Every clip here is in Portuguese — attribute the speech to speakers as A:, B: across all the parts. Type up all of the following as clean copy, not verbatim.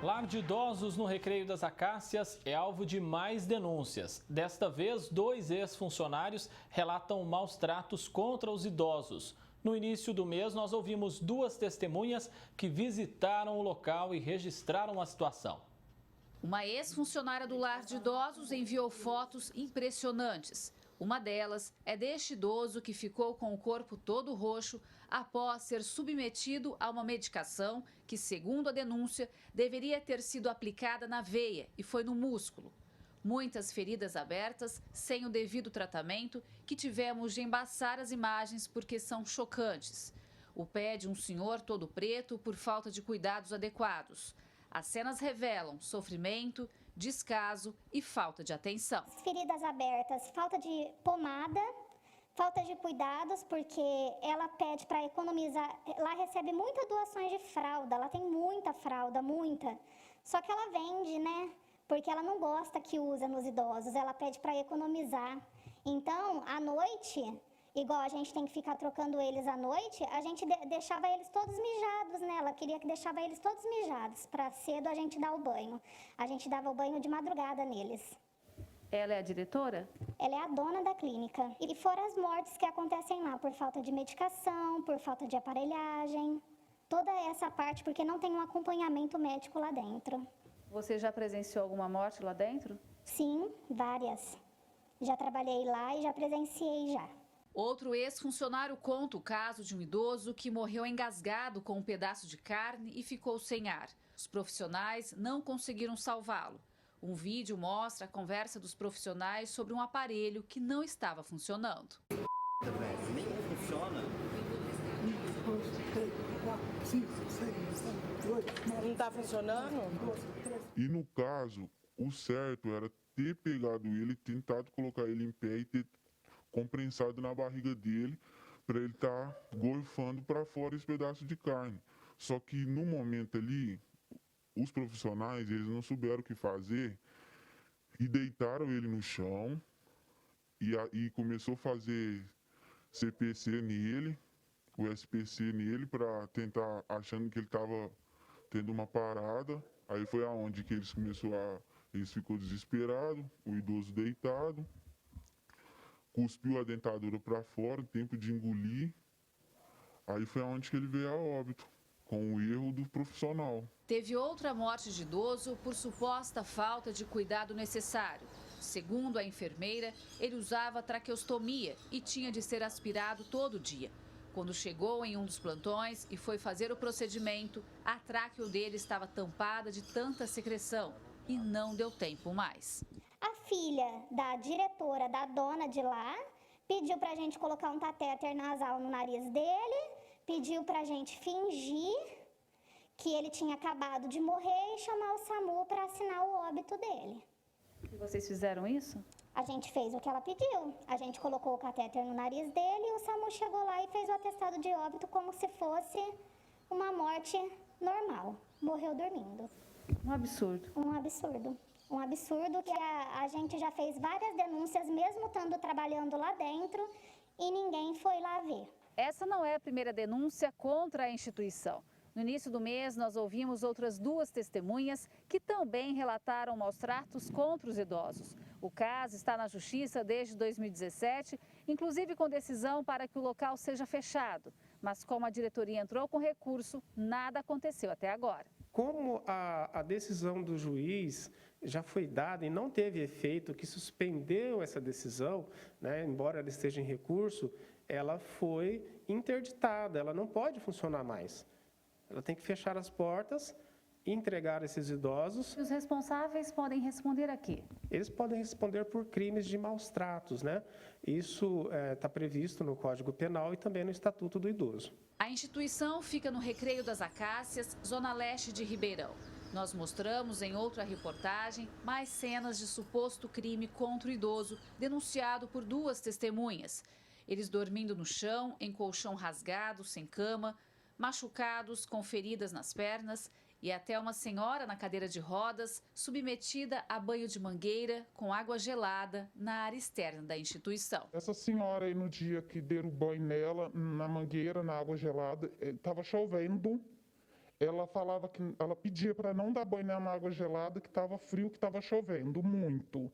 A: Lar de idosos no Recreio das Acácias é alvo de mais denúncias. Desta vez, 2 ex-funcionários relatam maus tratos contra os idosos. No início do mês, nós ouvimos 2 testemunhas que visitaram o local e registraram a situação.
B: Uma ex-funcionária do lar de idosos enviou fotos impressionantes. Uma delas é deste idoso que ficou com o corpo todo roxo após ser submetido a uma medicação que, segundo a denúncia, deveria ter sido aplicada na veia e foi no músculo. Muitas feridas abertas, sem o devido tratamento, que tivemos de embaçar as imagens porque são chocantes. O pé de um senhor todo preto por falta de cuidados adequados. As cenas revelam sofrimento, descaso e falta de atenção.
C: Feridas abertas, falta de pomada, falta de cuidados, porque ela pede para economizar. Ela recebe muitas doações de fralda, ela tem muita fralda, muita. Só que ela vende, né? Porque ela não gosta que usa nos idosos, ela pede para economizar. Então, à noite, igual a gente tem que ficar trocando eles à noite, a gente deixava eles todos mijados, né? Ela queria que deixava eles todos mijados, para cedo a gente dar o banho. A gente dava o banho de madrugada neles.
B: Ela é a diretora?
C: Ela é a dona da clínica. E fora as mortes que acontecem lá, por falta de medicação, por falta de aparelhagem. Toda essa parte, porque não tem um acompanhamento médico lá dentro.
B: Você já presenciou alguma morte lá dentro?
C: Sim, várias. Já trabalhei lá e já presenciei já.
B: Outro ex-funcionário conta o caso de um idoso que morreu engasgado com um pedaço de carne e ficou sem ar. Os profissionais não conseguiram salvá-lo. Um vídeo mostra a conversa dos profissionais sobre um aparelho que não estava funcionando.
D: Nem funciona.
E: Não está funcionando?
F: E no caso, o certo era ter pegado ele, tentado colocar ele em pé e ter comprensado na barriga dele para ele estar gorfando para fora esse pedaço de carne. Só que no momento ali, os profissionais eles não souberam o que fazer e deitaram ele no chão e começou a fazer CPC nele, o SPC nele para tentar, achando que ele estava tendo uma parada. Aí foi aonde que eles ficou desesperado, o idoso deitado. Cuspiu a dentadura para fora, tempo de engolir. Aí foi aonde que ele veio a óbito, com o erro do profissional.
B: Teve outra morte de idoso por suposta falta de cuidado necessário. Segundo a enfermeira, ele usava traqueostomia e tinha de ser aspirado todo dia. Quando chegou em um dos plantões e foi fazer o procedimento, a tráqueo dele estava tampada de tanta secreção e não deu tempo mais.
C: A filha da diretora, da dona de lá, pediu pra gente colocar um catéter nasal no nariz dele, pediu pra gente fingir que ele tinha acabado de morrer e chamar o SAMU para assinar o óbito dele.
B: E vocês fizeram isso?
C: A gente fez o que ela pediu. A gente colocou o catéter no nariz dele e o SAMU chegou lá e fez o atestado de óbito como se fosse uma morte normal. Morreu dormindo.
B: Um absurdo.
C: Um absurdo. Um absurdo que a gente já fez várias denúncias, mesmo estando trabalhando lá dentro, e ninguém foi lá ver.
B: Essa não é a primeira denúncia contra a instituição. No início do mês, nós ouvimos outras 2 testemunhas que também relataram maus tratos contra os idosos. O caso está na Justiça desde 2017, inclusive com decisão para que o local seja fechado. Mas como a diretoria entrou com recurso, nada aconteceu até agora.
G: Como a decisão do juiz já foi dada e não teve efeito, que suspendeu essa decisão, né, embora ela esteja em recurso, ela foi interditada, ela não pode funcionar mais. Ela tem que fechar as portas e entregar esses idosos.
B: Os responsáveis podem responder aqui?
G: Eles podem responder por crimes de maus tratos, né? Isso está previsto no Código Penal e também no Estatuto do Idoso.
B: A instituição fica no Recreio das Acácias, zona leste de Ribeirão. Nós mostramos em outra reportagem mais cenas de suposto crime contra o idoso, denunciado por 2 testemunhas. Eles dormindo no chão, em colchão rasgado, sem cama, machucados, com feridas nas pernas e até uma senhora na cadeira de rodas, submetida a banho de mangueira com água gelada na área externa da instituição.
F: Essa senhora aí, no dia que deram banho nela, na mangueira, na água gelada, estava chovendo, ela falava que ela pedia para não dar banho na água gelada, que estava frio, que estava chovendo muito.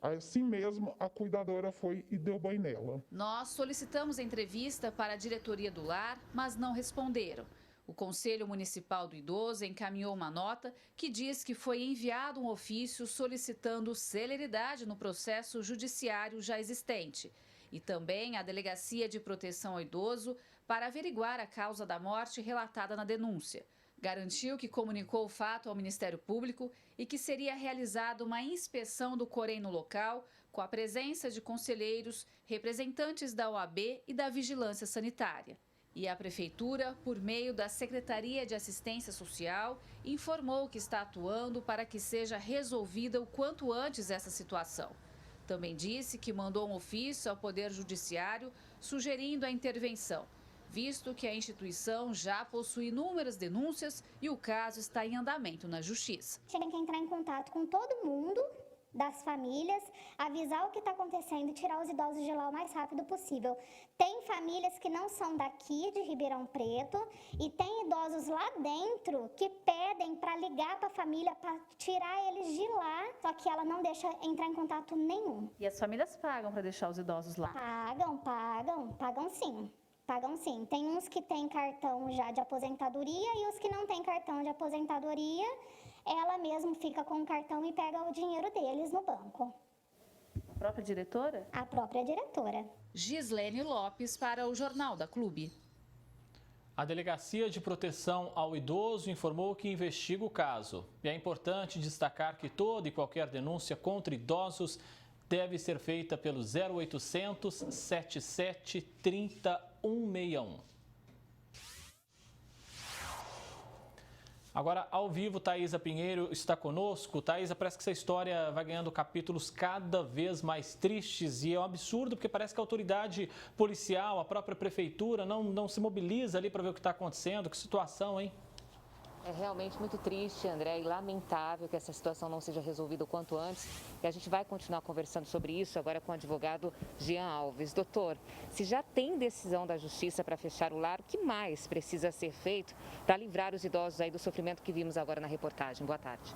F: Assim mesmo, a cuidadora foi e deu banho nela.
B: Nós solicitamos entrevista para a diretoria do lar, mas não responderam. O Conselho Municipal do Idoso encaminhou uma nota que diz que foi enviado um ofício solicitando celeridade no processo judiciário já existente e também a Delegacia de Proteção ao Idoso para averiguar a causa da morte relatada na denúncia. Garantiu que comunicou o fato ao Ministério Público e que seria realizada uma inspeção do Corém no local, com a presença de conselheiros, representantes da OAB e da Vigilância Sanitária. E a Prefeitura, por meio da Secretaria de Assistência Social, informou que está atuando para que seja resolvida o quanto antes essa situação. Também disse que mandou um ofício ao Poder Judiciário sugerindo a intervenção, visto que a instituição já possui inúmeras denúncias e o caso está em andamento na Justiça.
C: Tem que entrar em contato com todo mundo das famílias, avisar o que está acontecendo e tirar os idosos de lá o mais rápido possível. Tem famílias que não são daqui, de Ribeirão Preto, e tem idosos lá dentro que pedem para ligar para a família, para tirar eles de lá, só que ela não deixa entrar em contato nenhum.
B: E as famílias pagam para deixar os idosos lá?
C: Pagam sim. Pagam sim. Tem uns que têm cartão já de aposentadoria e os que não têm cartão de aposentadoria, ela mesma fica com o cartão e pega o dinheiro deles no banco.
B: A própria diretora?
C: A própria diretora.
B: Gislene Lopes para o Jornal da Clube.
A: A Delegacia de Proteção ao Idoso informou que investiga o caso. E é importante destacar que toda e qualquer denúncia contra idosos deve ser feita pelo 0800 77 30 161. Agora, ao vivo, Thaisa Pinheiro está conosco. Thaisa, parece que essa história vai ganhando capítulos cada vez mais tristes e é um absurdo porque parece que a autoridade policial, a própria prefeitura, não se mobiliza ali para ver o que está acontecendo. Que situação, hein?
H: É realmente muito triste, André, e lamentável que essa situação não seja resolvida o quanto antes. E a gente vai continuar conversando sobre isso agora com o advogado Jean Alves. Doutor, se já tem decisão da Justiça para fechar o lar, o que mais precisa ser feito para livrar os idosos aí do sofrimento que vimos agora na reportagem? Boa tarde.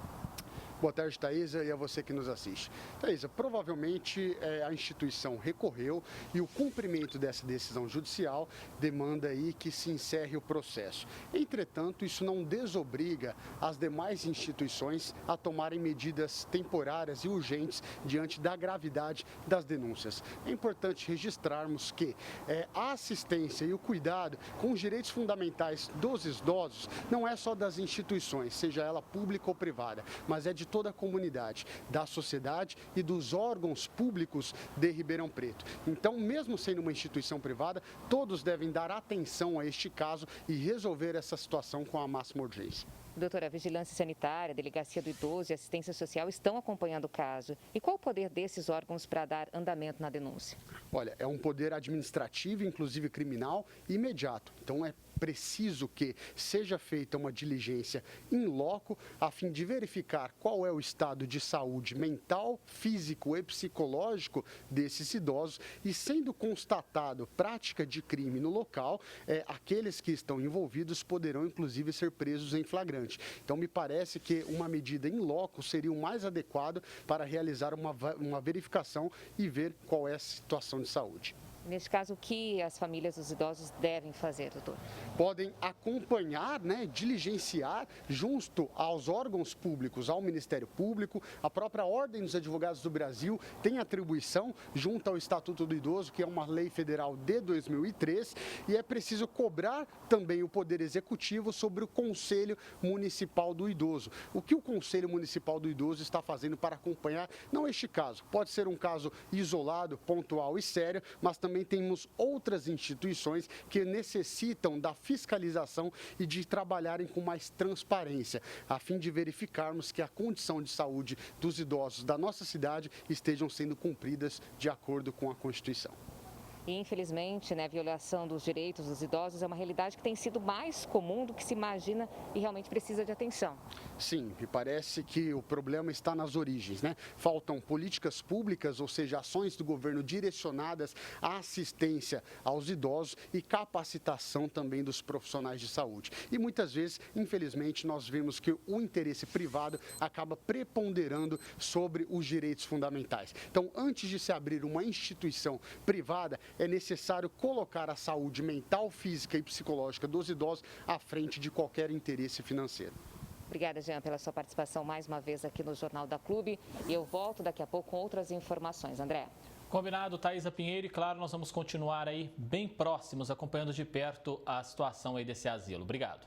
I: Boa tarde, Thaisa, e a você que nos assiste. Thaisa, provavelmente a instituição recorreu e o cumprimento dessa decisão judicial demanda aí que se encerre o processo. Entretanto, isso não desobriga as demais instituições a tomarem medidas temporárias e urgentes diante da gravidade das denúncias. É importante registrarmos que a assistência e o cuidado com os direitos fundamentais dos idosos não é só das instituições, seja ela pública ou privada, mas é de toda a comunidade, da sociedade e dos órgãos públicos de Ribeirão Preto. Então, mesmo sendo uma instituição privada, todos devem dar atenção a este caso e resolver essa situação com a máxima urgência.
H: Doutora, a Vigilância Sanitária, a Delegacia do Idoso e Assistência Social estão acompanhando o caso. E qual o poder desses órgãos para dar andamento na denúncia?
I: Olha, é um poder administrativo, inclusive criminal, imediato. Então, é preciso que seja feita uma diligência in loco a fim de verificar qual é o estado de saúde mental, físico e psicológico desses idosos e, sendo constatado prática de crime no local, aqueles que estão envolvidos poderão inclusive ser presos em flagrante. Então, me parece que uma medida in loco seria o mais adequado para realizar uma verificação e ver qual é a situação de saúde.
H: Neste caso, o que as famílias dos idosos devem fazer, doutor?
I: Podem acompanhar, diligenciar junto aos órgãos públicos, ao Ministério Público, a própria Ordem dos Advogados do Brasil tem atribuição junto ao Estatuto do Idoso, que é uma lei federal de 2003, e é preciso cobrar também o Poder Executivo sobre o Conselho Municipal do Idoso. O que o Conselho Municipal do Idoso está fazendo para acompanhar, não este caso, pode ser um caso isolado, pontual e sério, mas também temos outras instituições que necessitam da fiscalização e de trabalharem com mais transparência, a fim de verificarmos que a condição de saúde dos idosos da nossa cidade estejam sendo cumpridas de acordo com a Constituição.
H: E, infelizmente, a violação dos direitos dos idosos é uma realidade que tem sido mais comum do que se imagina e realmente precisa de atenção.
I: Sim, me parece que o problema está nas origens, né? Faltam políticas públicas, ou seja, ações do governo direcionadas à assistência aos idosos e capacitação também dos profissionais de saúde. E muitas vezes, infelizmente, nós vemos que o interesse privado acaba preponderando sobre os direitos fundamentais. Então, antes de se abrir uma instituição privada, é necessário colocar a saúde mental, física e psicológica dos idosos à frente de qualquer interesse financeiro.
H: Obrigada, Jean, pela sua participação mais uma vez aqui no Jornal da Clube. E eu volto daqui a pouco com outras informações. André.
A: Combinado, Thaisa Pinheiro. E claro, nós vamos continuar aí bem próximos, acompanhando de perto a situação aí desse asilo. Obrigado.